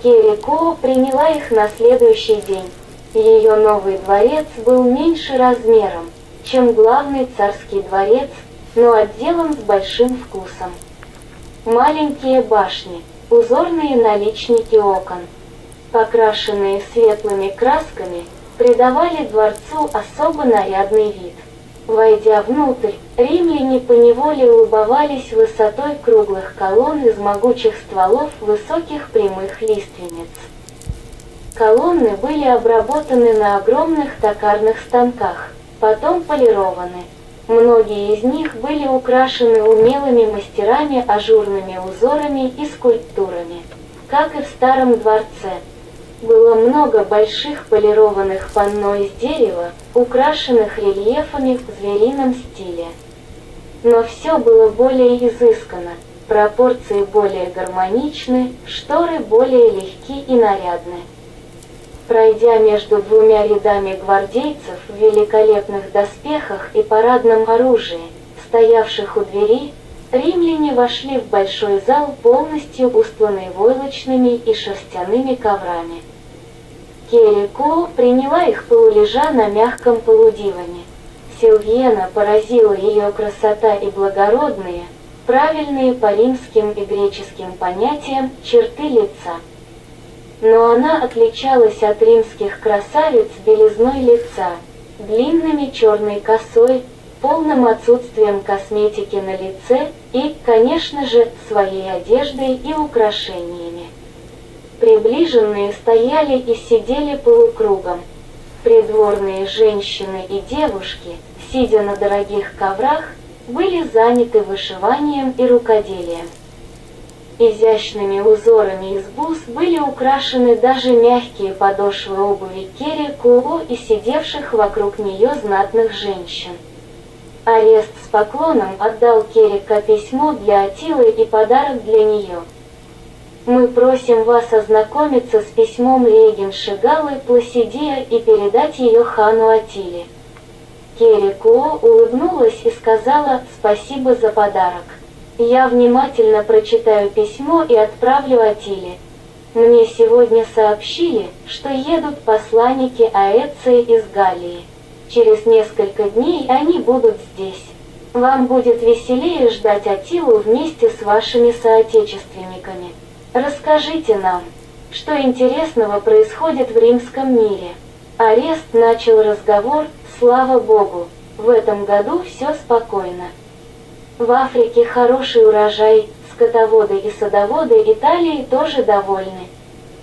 Керико приняла их на следующий день. Ее новый дворец был меньше размером, чем главный царский дворец, но отделан с большим вкусом. Маленькие башни, узорные наличники окон, покрашенные светлыми красками, придавали дворцу особо нарядный вид. Войдя внутрь, римляне поневоле улыбались высотой круглых колонн из могучих стволов высоких прямых лиственниц. Колонны были обработаны на огромных токарных станках, потом полированы. Многие из них были украшены умелыми мастерами ажурными узорами и скульптурами. Как и в старом дворце, было много больших полированных панно из дерева, украшенных рельефами в зверином стиле. Но все было более изысканно, пропорции более гармоничны, шторы более легки и нарядны. Пройдя между двумя рядами гвардейцев в великолепных доспехах и парадном оружии, стоявших у двери, римляне вошли в большой зал, полностью устланный войлочными и шерстяными коврами. Керико приняла их полулежа на мягком полудиване. Сильвена поразила ее красота и благородные, правильные по римским и греческим понятиям черты лица. Но она отличалась от римских красавиц белизной лица, длинными черной косой, полным отсутствием косметики на лице и, конечно же, своей одеждой и украшениями. Приближенные стояли и сидели полукругом. Придворные женщины и девушки, сидя на дорогих коврах, были заняты вышиванием и рукоделием. Изящными узорами из бус были украшены даже мягкие подошвы обуви Керико и сидевших вокруг нее знатных женщин. Арест с поклоном отдал Керико письмо для Аттилы и подарок для нее. «Мы просим вас ознакомиться с письмом регенши Галлы Пласидия и передать ее хану Аттиле». Керико улыбнулась и сказала «спасибо за подарок. Я внимательно прочитаю письмо и отправлю Аттиле. Мне сегодня сообщили, что едут посланники Аэции из Галлии. Через несколько дней они будут здесь. Вам будет веселее ждать Аттилу вместе с вашими соотечественниками. Расскажите нам, что интересного происходит в римском мире». Арест начал разговор, слава Богу, в этом году все спокойно. В Африке хороший урожай, скотоводы и садоводы Италии тоже довольны.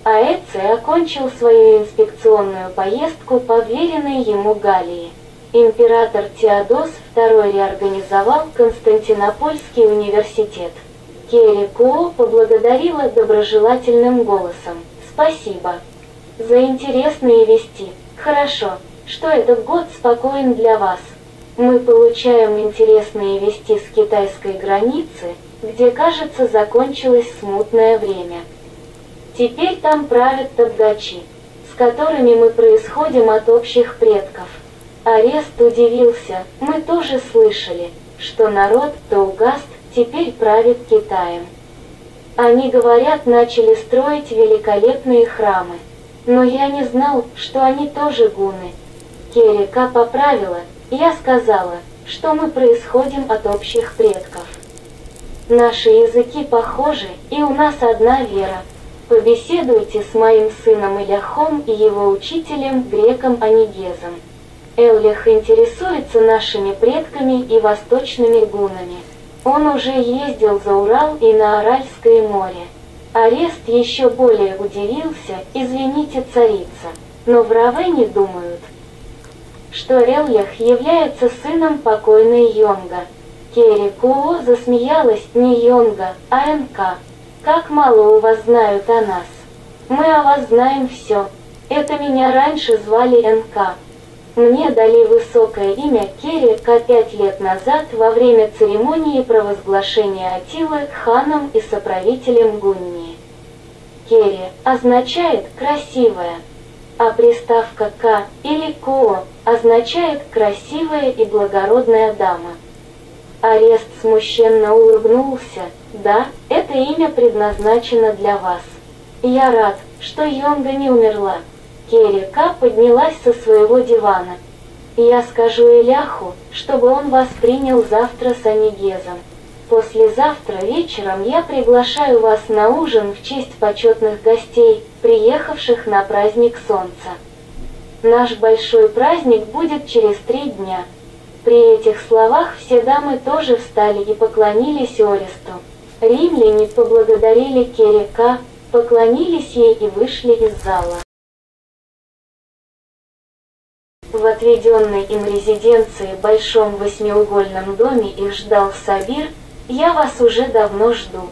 Аэций окончил свою инспекционную поездку по вверенной ему Галлии. Император Теодос II реорганизовал Константинопольский университет. Керико поблагодарила доброжелательным голосом. «Спасибо за интересные вести. Хорошо, что этот год спокоен для вас. Мы получаем интересные вести с китайской границы, где, кажется, закончилось смутное время. Теперь там правят табгачи, с которыми мы происходим от общих предков». Арест удивился, мы тоже слышали, что народ Таугаст теперь правит Китаем. Они, говорят, начали строить великолепные храмы, но я не знал, что они тоже гунны. Керико поправила, я сказала, что мы происходим от общих предков. Наши языки похожи, и у нас одна вера. Побеседуйте с моим сыном Иляхом и его учителем греком Анигезом. Эллих интересуется нашими предками и восточными гуннами. Он уже ездил за Урал и на Аральское море. Арест еще более удивился, извините, царица, но в Равенне думают, что Эллих является сыном покойной Йонга. Керико засмеялась, не Йонга, а Энка. Как мало у вас знают о нас. Мы о вас знаем все. Это меня раньше звали Энка. Мне дали высокое имя Керико 5 лет назад во время церемонии провозглашения Аттилы ханом и соправителем Гуннии. Кери означает «красивая», а приставка «ка» или «ко» означает «красивая и благородная дама». Арест смущенно улыбнулся. «Да, это имя предназначено для вас. Я рад, что Йонга не умерла. Керри-ка поднялась со своего дивана. Я скажу Эляху, чтобы он вас принял завтра с Анигезом. Послезавтра вечером я приглашаю вас на ужин в честь почетных гостей, приехавших на праздник Солнца. Наш большой праздник будет через 3 дня. При этих словах все дамы тоже встали и поклонились Оресту. Римляне поблагодарили Керри-ка, поклонились ей и вышли из зала. В отведенной им резиденции большом 8-угольном доме их ждал Сабир. Я вас уже давно жду.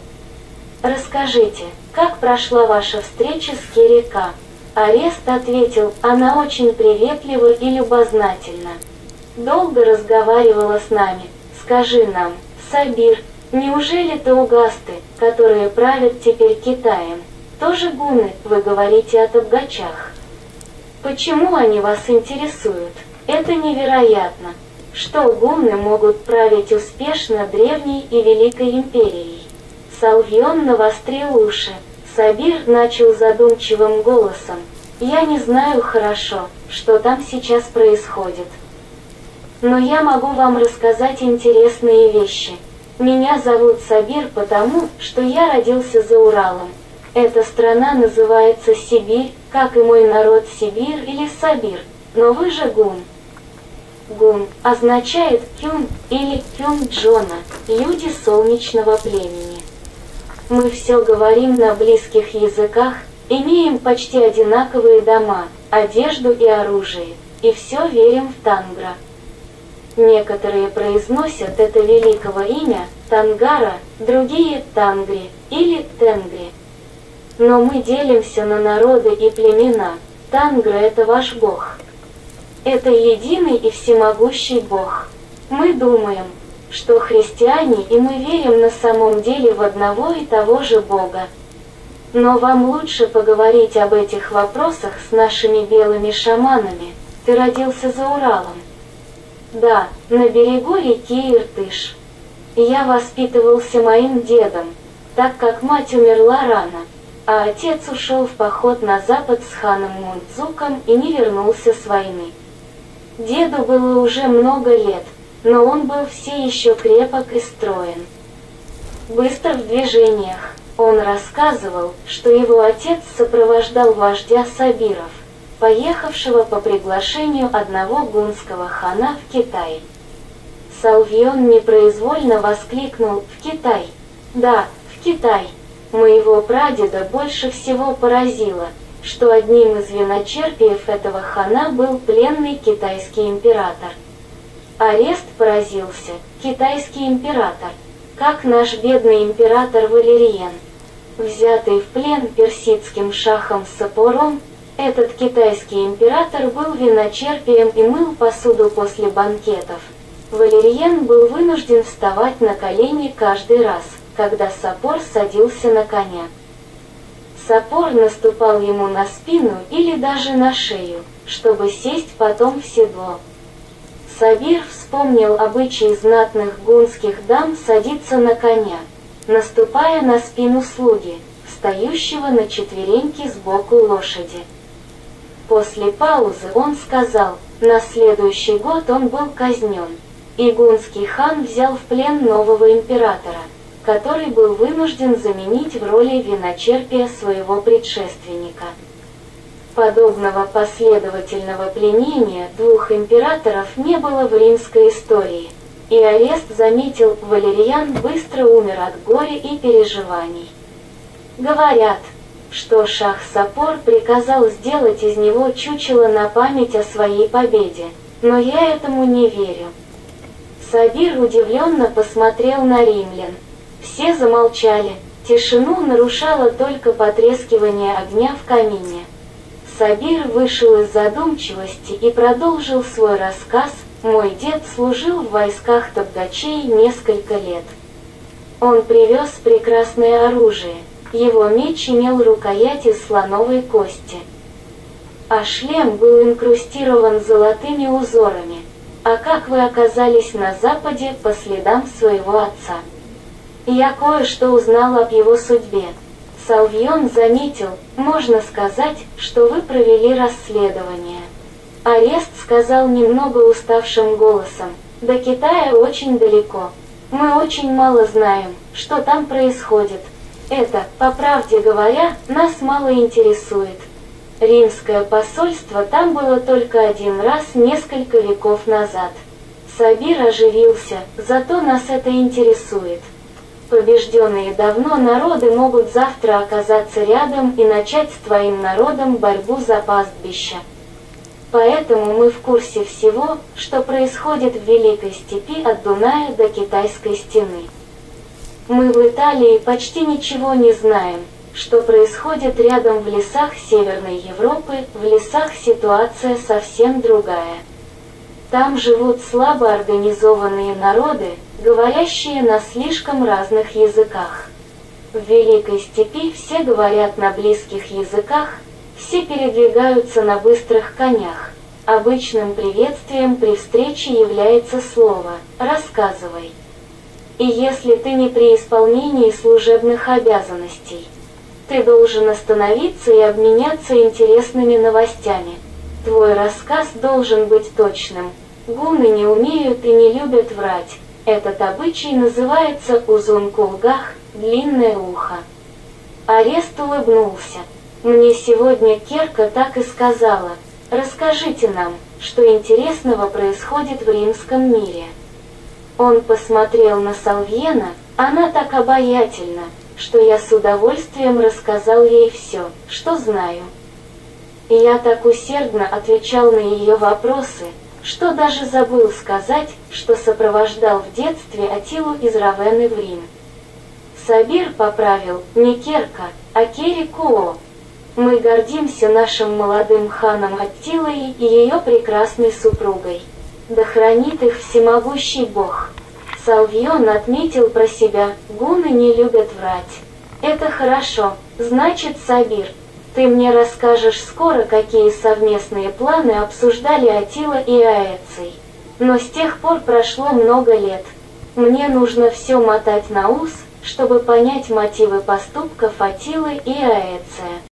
Расскажите, как прошла ваша встреча с Керри-ка? Орест ответил, она очень приветлива и любознательна. Долго разговаривала с нами. Скажи нам, Сабир, неужели таугасты, которые правят теперь Китаем, тоже гунны? Вы говорите о табгачах. Почему они вас интересуют? Это невероятно. Что гунны могут править успешно древней и великой империей? Салвион навострил уши. Сабир начал задумчивым голосом. Я не знаю хорошо, что там сейчас происходит. Но я могу вам рассказать интересные вещи. Меня зовут Сабир потому, что я родился за Уралом. Эта страна называется Сибирь, как и мой народ Сибирь или Сабир. Но вы же гун. Гун означает кюн или кюн-джона, люди солнечного племени. Мы все говорим на близких языках, имеем почти одинаковые дома, одежду и оружие, и все верим в Тангра. Некоторые произносят это великого имя Тангара, другие Тангри или Тенгри. Но мы делимся на народы и племена. Тангра — это ваш бог. Это единый и всемогущий Бог. Мы думаем, что христиане, и мы верим на самом деле в одного и того же Бога. Но вам лучше поговорить об этих вопросах с нашими белыми шаманами. Ты родился за Уралом. Да, на берегу реки Иртыш. Я воспитывался моим дедом, так как мать умерла рано, а отец ушел в поход на запад с ханом Мунцзуком и не вернулся с войны. Деду было уже много лет, но он был все еще крепок и строен. Быстро в движениях. Он рассказывал, что его отец сопровождал вождя Сабиров, поехавшего по приглашению одного гунского хана в Китай. Салвион непроизвольно воскликнул: «В Китай!» «Да, в Китай!» Моего прадеда больше всего поразило, что одним из виночерпиев этого хана был пленный китайский император. Орест поразился: китайский император, как наш бедный император Валериен. Взятый в плен персидским шахом Сапором, этот китайский император был виночерпием и мыл посуду после банкетов. Валериен был вынужден вставать на колени каждый раз, когда Сапор садился на коня. Сапор наступал ему на спину или даже на шею, чтобы сесть потом в седло. Сабир вспомнил обычай знатных гунских дам садиться на коня, наступая на спину слуги, встающего на четвереньки сбоку лошади. После паузы он сказал: на следующий год он был казнен, и гунский хан взял в плен нового императора, который был вынужден заменить в роли виночерпия своего предшественника. Подобного последовательного пленения двух императоров не было в римской истории, и Орест заметил, Валериан быстро умер от горя и переживаний. Говорят, что шах Сапор приказал сделать из него чучело на память о своей победе, но я этому не верю. Сабир удивленно посмотрел на римлян. Все замолчали, тишину нарушало только потрескивание огня в камине. Сабир вышел из задумчивости и продолжил свой рассказ. Мой дед служил в войсках табгачей несколько лет. Он привез прекрасное оружие. Его меч имел рукоять из слоновой кости, а шлем был инкрустирован золотыми узорами. А как вы оказались на Западе по следам своего отца? Я кое-что узнал об его судьбе. Салвион заметил, можно сказать, что вы провели расследование. Арест сказал немного уставшим голосом, до Китая очень далеко. Мы очень мало знаем, что там происходит. Это, по правде говоря, нас мало интересует. Римское посольство там было только один раз несколько веков назад. Сабир оживился, зато нас это интересует. Побежденные давно народы могут завтра оказаться рядом и начать с твоим народом борьбу за пастбище. Поэтому мы в курсе всего, что происходит в Великой Степи от Дуная до Китайской стены. Мы в Италии почти ничего не знаем, что происходит рядом в лесах Северной Европы, в лесах ситуация совсем другая. Там живут слабо организованные народы, говорящие на слишком разных языках. В Великой Степи все говорят на близких языках, все передвигаются на быстрых конях. Обычным приветствием при встрече является слово «рассказывай». И если ты не при исполнении служебных обязанностей, ты должен остановиться и обменяться интересными новостями. Твой рассказ должен быть точным. Гунны не умеют и не любят врать. Этот обычай называется узун-кулгах, длинное ухо. Арест улыбнулся. Мне сегодня Керка так и сказала. Расскажите нам, что интересного происходит в римском мире. Он посмотрел на Салвьена, она так обаятельна, что я с удовольствием рассказал ей все, что знаю. И я так усердно отвечал на ее вопросы, что даже забыл сказать, что сопровождал в детстве Атилу из Равенны в Рим. Сабир поправил, не Керка, а Керикоо. Мы гордимся нашим молодым ханом Аттилой и ее прекрасной супругой. Да хранит их всемогущий Бог. Салвион отметил про себя, гунны не любят врать. Это хорошо, значит, Сабир, ты мне расскажешь скоро, какие совместные планы обсуждали Аттила и Аэций. Но с тех пор прошло много лет. Мне нужно все мотать на ус, чтобы понять мотивы поступков Аттилы и Аэция.